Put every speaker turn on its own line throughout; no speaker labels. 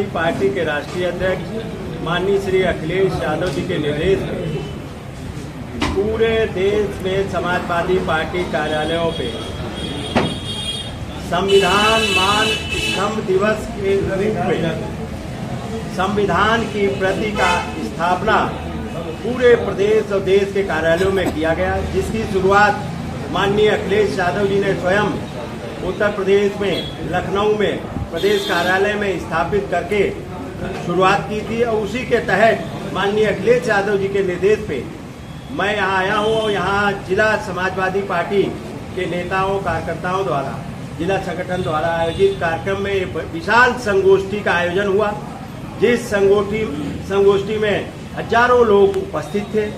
Samajwadi party के राष्ट्रीय अध्यक्ष माननीय श्री अखिलेश यादव जी के निर्देश में पूरे देश में समाजवादी पार्टी कार्यालयों पे संविधान मान स्तंभ दिवस के रूप में संविधान की प्रति का स्थापना पूरे प्रदेश और देश के कार्यालयों में किया गया, जिसकी शुरुआत माननीय अखिलेश यादव जी ने स्वयं उत्तर प्रदेश में लखनऊ में प्रदेश कार्यालय में स्थापित करके शुरुआत की थी। और उसी के तहत माननीय अखिलेश यादव जी के निर्देश पे मैं यहाँ आया हूँ और यहाँ जिला समाजवादी पार्टी के नेताओं कार्यकर्ताओं द्वारा जिला संगठन द्वारा आयोजित कार्यक्रम में एक विशाल संगोष्ठी का आयोजन हुआ, जिस संगोष्ठी में हजारों लोग उपस्थित थे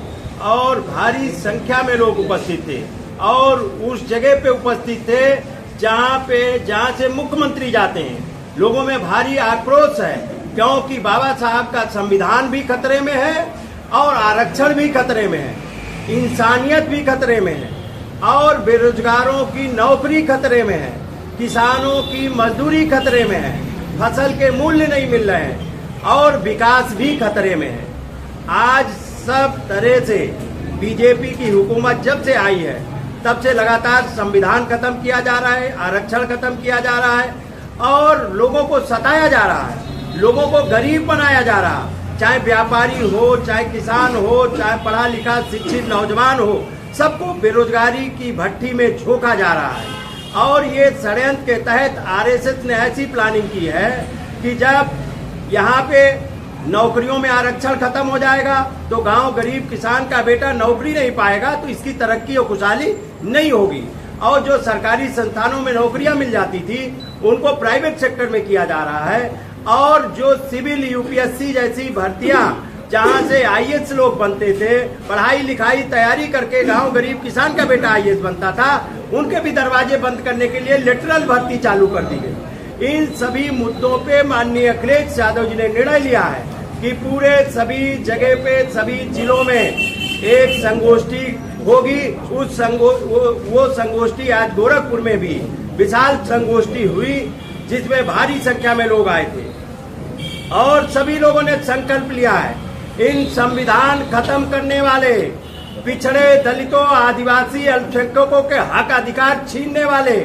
और भारी संख्या में लोग उपस्थित थे और उस जगह पे उपस्थित थे जहाँ से मुख्यमंत्री जाते हैं। लोगों में भारी आक्रोश है, क्योंकि बाबा साहब का संविधान भी खतरे में है और आरक्षण भी खतरे में है, इंसानियत भी खतरे में है और बेरोजगारों की नौकरी खतरे में है, किसानों की मजदूरी खतरे में है, फसल के मूल्य नहीं मिल रहे हैं और विकास भी खतरे में है। आज सब तरह से बीजेपी की हुकूमत जब से आई है तब से लगातार संविधान खत्म किया जा रहा है, आरक्षण खत्म किया जा रहा है और लोगों को सताया जा रहा है, लोगों को गरीब बनाया जा रहा है। चाहे व्यापारी हो, चाहे किसान हो, चाहे पढ़ा लिखा शिक्षित नौजवान हो, सबको बेरोजगारी की भट्टी में झोंका जा रहा है। और ये षड्यंत्र के तहत आरएसएस ने ऐसी प्लानिंग की है कि जब यहाँ पे नौकरियों में आरक्षण खत्म हो जाएगा तो गांव गरीब किसान का बेटा नौकरी नहीं पाएगा, तो इसकी तरक्की और खुशहाली नहीं होगी। और जो सरकारी संस्थानों में नौकरियां मिल जाती थी उनको प्राइवेट सेक्टर में किया जा रहा है। और जो सिविल यूपीएससी जैसी भर्तियां जहां से आईएएस लोग बनते थे, पढ़ाई लिखाई तैयारी करके गांव गरीब किसान का बेटा आईएएस बनता था, उनके भी दरवाजे बंद करने के लिए लेटरल भर्ती चालू कर दी गई। इन सभी मुद्दों पे माननीय अखिलेश यादव जी ने निर्णय लिया है कि पूरे सभी जगह पे सभी जिलों में एक संगोष्ठी होगी। वो संगोष्ठी आज गोरखपुर में भी विशाल संगोष्ठी हुई, जिसमें भारी संख्या में लोग आए थे और सभी लोगों ने संकल्प लिया है इन संविधान खत्म करने वाले पिछड़े दलितों आदिवासी अल्पसंख्यकों के हक अधिकार छीनने वाले,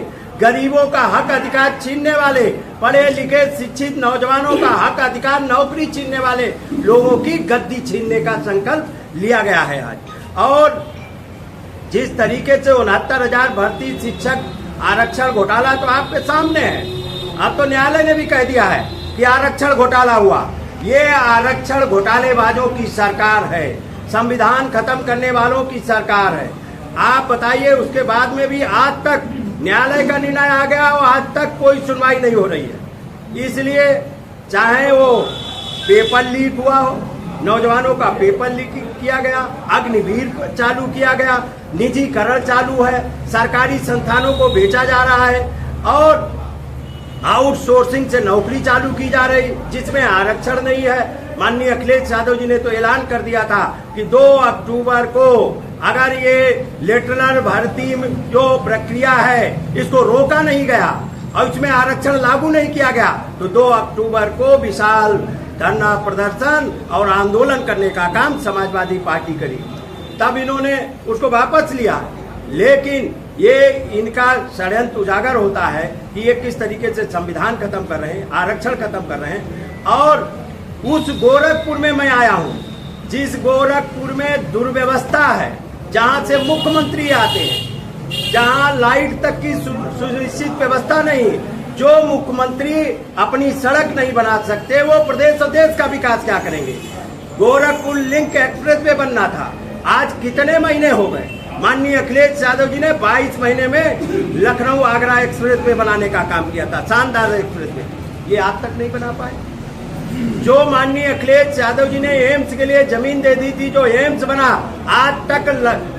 गरीबों का हक अधिकार छीनने वाले, पढ़े लिखे शिक्षित नौजवानों का हक अधिकार नौकरी छीनने वाले लोगों की गद्दी छीनने का संकल्प लिया गया है आज। और जिस तरीके से 69,000 भर्ती शिक्षक आरक्षण घोटाला तो आपके सामने है, अब तो न्यायालय ने भी कह दिया है कि आरक्षण घोटाला हुआ। ये आरक्षण घोटालेबाजों की सरकार है, संविधान खत्म करने वालों की सरकार है। आप बताइए, उसके बाद में भी आज तक न्यायालय का निर्णय आ गया और आज तक कोई सुनवाई नहीं हो रही है। इसलिए चाहे वो पेपर लीक हुआ हो, नौजवानों का पेपर लीक किया गया, अग्निवीर चालू किया गया, निजीकरण चालू है, सरकारी संस्थानों को बेचा जा रहा है और आउटसोर्सिंग से नौकरी चालू की जा रही, जिसमें आरक्षण नहीं है। माननीय अखिलेश यादव जी ने तो ऐलान कर दिया था कि 2 अक्टूबर को अगर ये लेटरल भर्ती जो प्रक्रिया है इसको रोका नहीं गया और इसमें आरक्षण लागू नहीं किया गया तो 2 अक्टूबर को विशाल धरना प्रदर्शन और आंदोलन करने का काम समाजवादी पार्टी करी। तब इन्होंने उसको वापस लिया, लेकिन ये इनका षड्यंत्र उजागर होता है कि ये किस तरीके से संविधान खत्म कर रहे हैं, आरक्षण खत्म कर रहे हैं। और उस गोरखपुर में मैं आया हूँ, जिस गोरखपुर में दुर्व्यवस्था है, जहाँ से मुख्यमंत्री आते हैं, जहाँ लाइट तक की सुनिश्चित व्यवस्था नहीं, जो मुख्यमंत्री अपनी सड़क नहीं बना सकते, वो प्रदेश और देश का विकास क्या करेंगे। गोरखपुर लिंक एक्सप्रेस वे बनना था, आज कितने महीने हो गए। माननीय अखिलेश यादव जी ने 22 महीने में लखनऊ आगरा एक्सप्रेस वे बनाने का काम किया था, शानदार एक्सप्रेस वे, ये आज तक नहीं बना पाए। जो माननीय अखिलेश यादव जी ने एम्स के लिए जमीन दे दी थी, जो एम्स बना, आज तक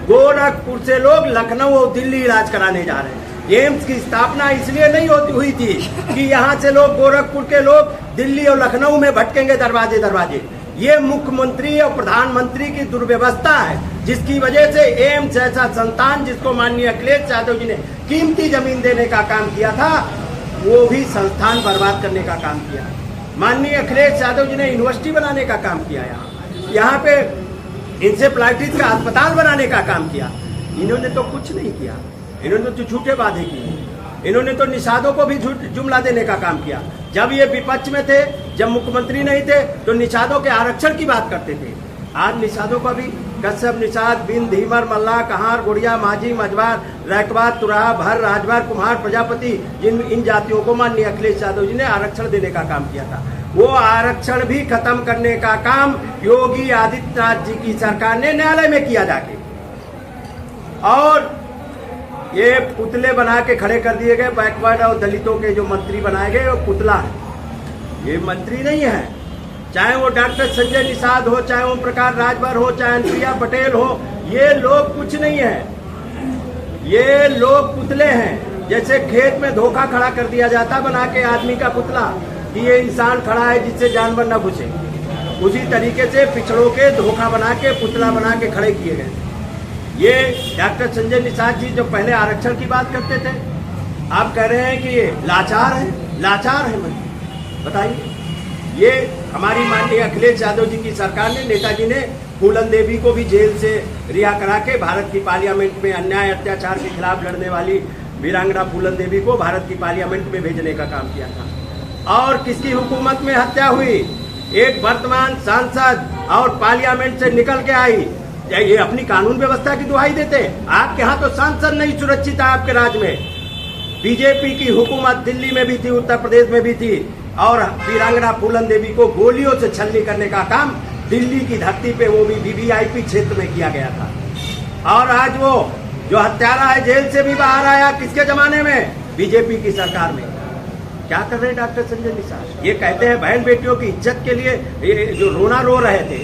गोरखपुर से लोग लखनऊ और दिल्ली इलाज कराने जा रहे हैं। एम्स की स्थापना इसलिए नहीं हुई थी कि यहाँ से लोग, गोरखपुर के लोग दिल्ली और लखनऊ में भटकेंगे दरवाजे दरवाजे। ये मुख्यमंत्री और प्रधानमंत्री की दुर्व्यवस्था है, जिसकी वजह से एम्स जैसा संस्थान, जिसको माननीय अखिलेश यादव जी ने कीमती जमीन देने का काम किया था, वो भी संस्थान बर्बाद करने का काम किया। माननीय अखिलेश यादव जी ने यूनिवर्सिटी बनाने का काम किया, यहाँ पे इंसेफ्लाइटिस का अस्पताल बनाने का काम किया। इन्होंने तो कुछ नहीं किया, इन्होंने तो झूठे वादे किए, इन्होंने तो निषादों को भी जुमला देने का काम किया। जब ये विपक्ष में थे, जब मुख्यमंत्री नहीं थे, तो निषादों के आरक्षण की बात करते थे। आज निषादों का भी कश्यप, निषाद, बिंद, धीमर, मल्ला, कहार, गुड़िया, माझी, मझवार, रैकबाद, तुराहा, भर, राजभर, कुम्हार, प्रजापति, इन जातियों को माननीय अखिलेश यादव जी ने आरक्षण देने का काम किया था। वो आरक्षण भी खत्म करने का काम योगी आदित्यनाथ जी की सरकार ने न्यायालय में किया जाके, और ये पुतले बना के खड़े कर दिए गए। बैकवर्ड और दलितों के जो मंत्री बनाए गए वो पुतला है, ये मंत्री नहीं है। चाहे वो डॉक्टर संजय निषाद हो, चाहे ओम प्रकाश राजभर हो, चाहे अनुप्रिया पटेल हो, ये लोग कुछ नहीं है, ये लोग पुतले हैं। जैसे खेत में धोखा खड़ा कर दिया जाता बना के आदमी का पुतला कि ये इंसान खड़ा है जिससे जानवर न घुसे, उसी तरीके से पिछड़ों के धोखा बना के पुतला बना के खड़े किए गए। ये डॉक्टर संजय निषाद जी जो पहले आरक्षण की बात करते थे, आप कह रहे हैं कि ये लाचार है, लाचार है। बताइए, ये हमारी माननीय अखिलेश यादव जी की सरकार ने, नेताजी ने फूलन देवी को भी जेल से रिहा करा के भारत की पार्लियामेंट में अन्याय अत्याचार के खिलाफ लड़ने वाली वीरांगना फूलन देवी को भारत की पार्लियामेंट में भेजने का काम किया था। और किसकी हुकूमत में हत्या हुई? एक वर्तमान सांसद और पार्लियामेंट से निकल के आई। ये अपनी कानून व्यवस्था की दुहाई देते। आपके यहाँ तो सांसद नहीं सुरक्षित है आपके राज्य में। बीजेपी की हुकूमत दिल्ली में भी थी, उत्तर प्रदेश में भी थी, और वीरांगना फूलन देवी को गोलियों से छलनी करने का काम दिल्ली की धरती पे, वो भी वीवीआईपी क्षेत्र में किया गया था। और आज वो जो हत्यारा है जेल से भी बाहर आया, किसके जमाने में? बीजेपी की सरकार में। क्या कर रहे हैं डॉक्टर संजय निषाद? ये कहते हैं बहन बेटियों की इज्जत के लिए ये जो रोना रो रहे थे,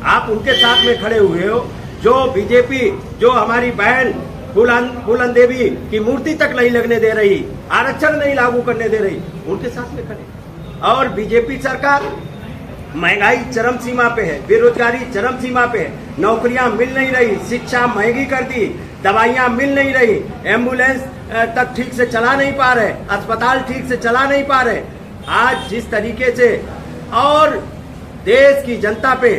आप उनके साथ में खड़े हुए हो। जो बीजेपी, जो हमारी बहन फूलन देवी की मूर्ति तक नहीं लगने दे रही, आरक्षण नहीं लागू करने दे रही, उनके साथ में खड़े। और बीजेपी सरकार, महंगाई चरम सीमा पे है, बेरोजगारी चरम सीमा पे है, नौकरियां मिल नहीं रही, शिक्षा महंगी कर दी, दवाइयां मिल नहीं रही, एम्बुलेंस तक ठीक से चला नहीं पा रहे, अस्पताल ठीक से चला नहीं पा रहे। आज जिस तरीके से और देश की जनता पे,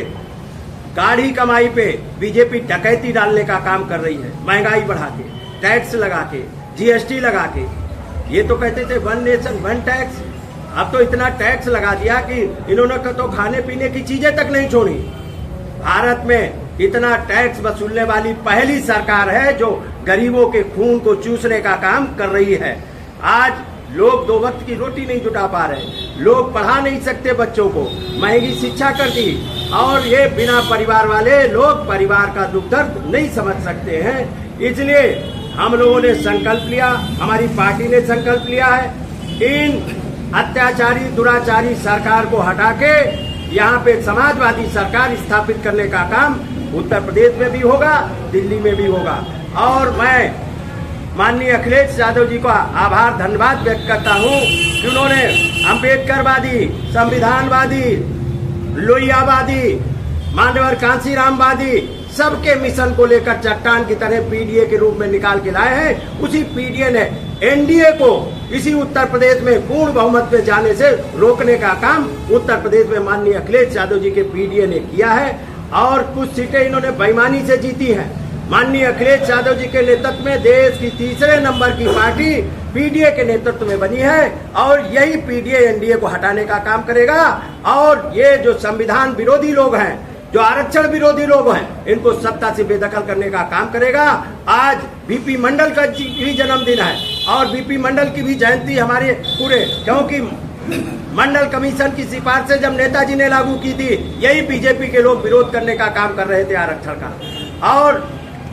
गाढ़ी कमाई पे बीजेपी डकैती डालने का काम कर रही है, महंगाई बढ़ा के, टैक्स लगा के, जीएसटी लगा के। ये तो कहते थे वन नेशन वन टैक्स, अब तो इतना टैक्स लगा दिया कि इन्होंने तो खाने पीने की चीजें तक नहीं छोड़ी। भारत में इतना टैक्स वसूलने वाली पहली सरकार है जो गरीबों के खून को चूसने का काम कर रही है। आज लोग 2 वक्त की रोटी नहीं जुटा पा रहे, लोग पढ़ा नहीं सकते बच्चों को, महंगी शिक्षा कर दी, और ये बिना परिवार वाले लोग परिवार का दुख दर्द नहीं समझ सकते हैं। इसलिए हम लोगों ने संकल्प लिया, हमारी पार्टी ने संकल्प लिया है, इन अत्याचारी दुराचारी सरकार को हटा के यहाँ पे समाजवादी सरकार स्थापित करने का काम उत्तर प्रदेश में भी होगा, दिल्ली में भी होगा। और मैं माननीय अखिलेश यादव जी का आभार धन्यवाद व्यक्त करता हूँ कि उन्होंने अम्बेडकरवादी, संविधानवादी, लोहियावादी, मान्यवर कांशीरामवादी सबके मिशन को लेकर चट्टान की तरह पीडीए के रूप में निकाल के लाए हैं। उसी पीडीए ने एनडीए को इसी उत्तर प्रदेश में पूर्ण बहुमत में जाने से रोकने का काम उत्तर प्रदेश में माननीय अखिलेश यादव जी के पीडीए ने किया है, और कुछ सीटें इन्होंने बेईमानी से जीती हैं। माननीय अखिलेश यादव जी के नेतृत्व में देश की 3रे नंबर की पार्टी पीडीए के नेतृत्व में बनी है, और यही पीडीए एनडीए को हटाने का काम करेगा। और ये जो संविधान विरोधी लोग हैं, जो आरक्षण विरोधी लोग हैं, इनको सत्ता से बेदखल करने का काम करेगा। आज बीपी मंडल का भी जन्मदिन है, और बीपी मंडल की भी जयंती हमारे पूरे, क्योंकि मंडल कमीशन की सिफारिशें जब नेताजी ने लागू की थी, यही बीजेपी के लोग विरोध करने का काम कर रहे थे आरक्षण का, और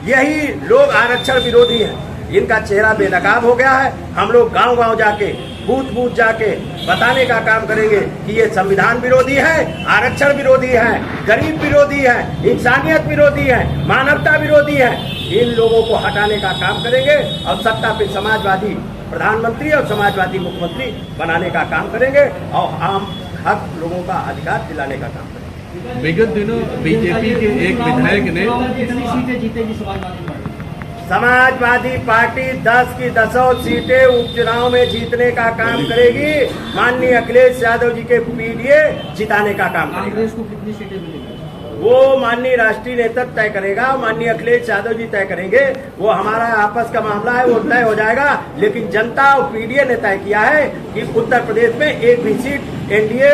यही लोग आरक्षण विरोधी हैं। इनका चेहरा बेनकाब हो गया है। हम लोग गांव-गांव जाके, बूथ-बूथ जाके बताने का काम करेंगे कि ये संविधान विरोधी है, आरक्षण विरोधी है, गरीब विरोधी है, इंसानियत विरोधी है, मानवता विरोधी है। इन लोगों को हटाने का काम करेंगे और सत्ता पे समाजवादी प्रधानमंत्री और समाजवादी मुख्यमंत्री बनाने का काम करेंगे, और आम हक लोगों का अधिकार दिलाने का काम करेंगे।
विगत दिनों बीजेपी के एक विधायक ने
कितनी सीटें जीतेगी समाजवादी पार्टी?
समाजवादी पार्टी 10 की 10 सीटें उपचुनाव में जीतने का काम करेगी। माननीय अखिलेश यादव जी के पीडीए जिताने का काम करेगी।
कांग्रेस को कितनी सीटें मिलेंगी?
वो माननीय राष्ट्रीय नेतृत्व तय करेगा, माननीय अखिलेश यादव जी तय करेंगे। वो हमारा आपस का मामला है, वो तय हो जाएगा। लेकिन जनता और पीडीए ने तय किया है कि उत्तर प्रदेश में एक भी सीट एनडीए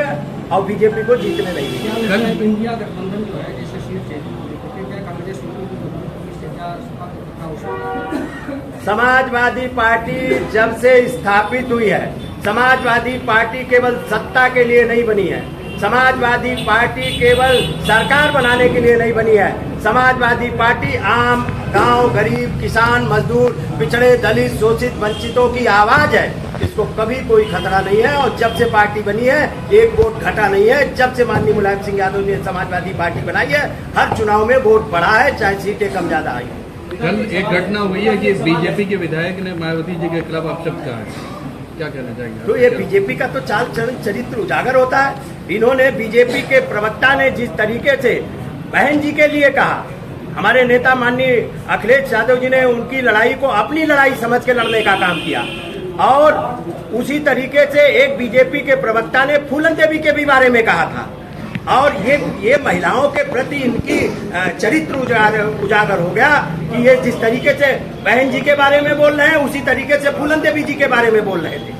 और बीजेपी को जीतने नहीं है।
कल इंडिया गठबंधन जो है जैसे सीट चाहिए, क्या कांग्रेस
समाजवादी पार्टी जब से स्थापित हुई है, समाजवादी पार्टी केवल सत्ता के लिए नहीं बनी है। समाजवादी पार्टी केवल सरकार बनाने के लिए नहीं बनी है। समाजवादी पार्टी आम गांव, गरीब, किसान, मजदूर, पिछड़े, दलित, शोषित, वंचितों की आवाज है। इसको कभी कोई खतरा नहीं है। और जब से पार्टी बनी है एक वोट घटा नहीं है। जब से माननीय मुलायम सिंह यादव ने समाजवादी पार्टी बनाई है, हर चुनाव में वोट बढ़ा है, चाहे सीटें कम ज्यादा आई।
कल एक घटना हुई है कि बीजेपी के विधायक ने मायावती जी के खिलाफ अपशब्द कहा है, क्या कहना चाहेंगे?
तो ये बीजेपी का तो चाल चलन चरित्र उजागर होता है। इन्होंने बीजेपी के प्रवक्ता ने जिस तरीके से बहन जी के लिए कहा, हमारे नेता माननीय अखिलेश यादव जी ने उनकी लड़ाई को अपनी लड़ाई समझ के लड़ने का काम किया। और उसी तरीके से एक बीजेपी के प्रवक्ता ने फूलन देवी के भी बारे में कहा था। और ये महिलाओं के प्रति इनकी चरित्र उजागर हो गया कि ये जिस तरीके से बहन जी के बारे में बोल रहे हैं, उसी तरीके से फूलन देवी जी के बारे में बोल रहे थे।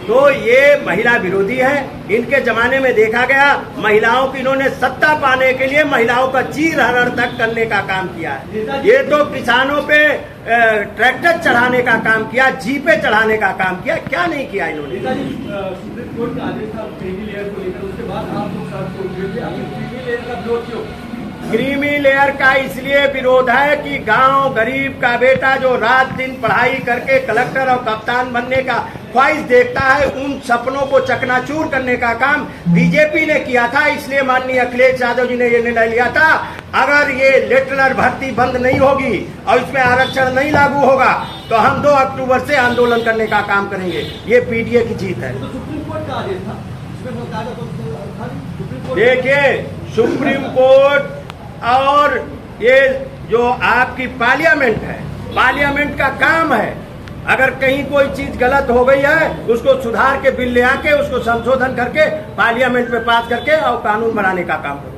तो ये महिला विरोधी है। इनके जमाने में देखा गया, महिलाओं की इन्होंने सत्ता पाने के लिए महिलाओं का चीर हरण तक करने का काम किया है। ये तो किसानों पे ट्रैक्टर चढ़ाने का काम किया, जीपे चढ़ाने का काम किया, क्या नहीं किया इन्होंने।
सुप्रीम कोर्ट का आदेश था क्रीमी लेयर को लेकर, उसके बाद आप लोग क्रीमी लेयर का विरोध क्यों?
क्रीमी लेयर का इसलिए विरोध है कि गांव गरीब का बेटा जो रात दिन पढ़ाई करके कलेक्टर और कप्तान बनने का ख्वाहिश देखता है, उन सपनों को चकनाचूर करने का काम बीजेपी ने किया था। इसलिए माननीय अखिलेश यादव जी ने ये निर्णय लिया था, अगर ये लेटरल भर्ती बंद नहीं होगी और इसमें आरक्षण नहीं लागू होगा तो हम 2 अक्टूबर से आंदोलन करने का काम करेंगे। ये पीडीए की जीत है।
तो सुप्रीम कोर्ट का आदेश था,
देखिए सुप्रीम कोर्ट और ये जो आपकी पार्लियामेंट है, पार्लियामेंट का काम है, अगर कहीं कोई चीज गलत हो गई है उसको सुधार के बिल ले आके उसको संशोधन करके पार्लियामेंट में पास करके और कानून बनाने का काम करो।